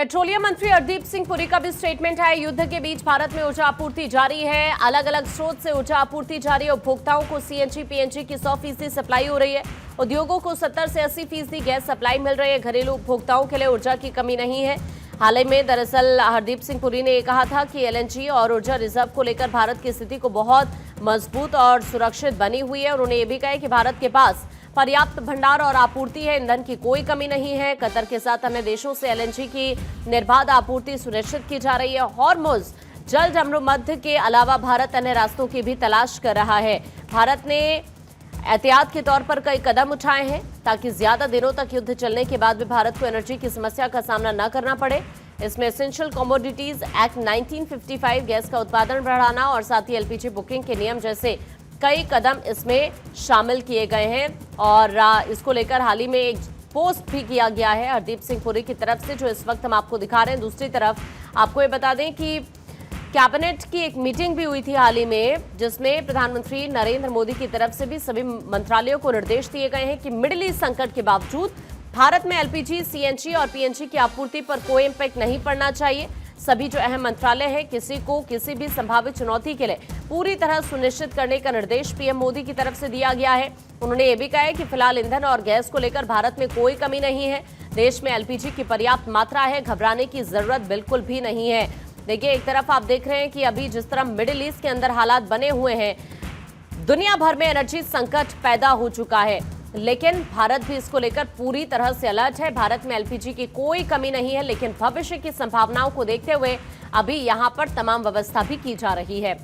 Petroleum मंत्री हरदीप सिंह पुरी का भी स्टेटमेंट है। युद्ध के बीच भारत में ऊर्जा आपूर्ति जारी है। अलग अलग स्रोत से ऊर्जा आपूर्ति जारी है। उपभोक्ताओं को सीएनजी पीएनजी की 100% सप्लाई हो रही है। उद्योगों को 70 से 80% गैस सप्लाई मिल रही है। घरेलू उपभोक्ताओं के लिए ऊर्जा की कमी नहीं है। हाल ही में दरअसल हरदीप सिंह पुरी ने कहा था कि एलएनजी और ऊर्जा रिजर्व को लेकर भारत की स्थिति को बहुत मजबूत और सुरक्षित बनी हुई है। उन्होंने ये भी कहा कि भारत के पास पर्याप्त भंडार और आपूर्ति है। ईंधन की कोई कमी नहीं है। कतर के साथ अन्य देशों से एलएनजी की निर्बाध आपूर्ति सुनिश्चित की जा रही है। हॉर्मुज़ जल जमरुमध्य के अलावा भारत अन्य रास्तों की भी तलाश कर रहा है। भारत ने एहतियात के तौर पर कई कदम उठाए हैं ताकि ज्यादा दिनों तक युद्ध चलने के बाद भी भारत को एनर्जी की समस्या का सामना न करना पड़े। इसमें एसेंशियल कमोडिटीज एक्ट 1955, गैस का उत्पादन बढ़ाना और साथ ही एलपीजी बुकिंग के नियम जैसे कई कदम इसमें शामिल किए गए हैं। और इसको लेकर हाल ही में एक पोस्ट भी किया गया है हरदीप सिंह पुरी की तरफ से, जो इस वक्त हम आपको दिखा रहे हैं। दूसरी तरफ आपको ये बता दें कि कैबिनेट की एक मीटिंग भी हुई थी हाल ही में, जिसमें प्रधानमंत्री नरेंद्र मोदी की तरफ से भी सभी मंत्रालयों को निर्देश दिए गए हैं कि मिडिल ईस्ट संकट के बावजूद भारत में एलपीजी, सीएनजी और पीएनजी की आपूर्ति पर कोई इम्पैक्ट नहीं पड़ना चाहिए। सभी जो अहम मंत्रालय हैं किसी को किसी भी संभावित चुनौती के लिए पूरी तरह सुनिश्चित करने का निर्देश पीएम मोदी की तरफ से दिया गया है। उन्होंने ये भी कहा है कि फिलहाल ईंधन और गैस को लेकर भारत में कोई कमी नहीं है। देश में एलपीजी की पर्याप्त मात्रा है। घबराने की जरूरत बिल्कुल भी नहीं है। देखिए, एक तरफ आप देख रहे हैं कि अभी जिस तरह मिडिल ईस्ट के अंदर हालात बने हुए हैं, दुनिया भर में एनर्जी संकट पैदा हो चुका है, लेकिन भारत भी इसको लेकर पूरी तरह से अलर्ट है। भारत में एलपीजी की कोई कमी नहीं है, लेकिन भविष्य की संभावनाओं को देखते हुए अभी यहां पर तमाम व्यवस्था भी की जा रही है।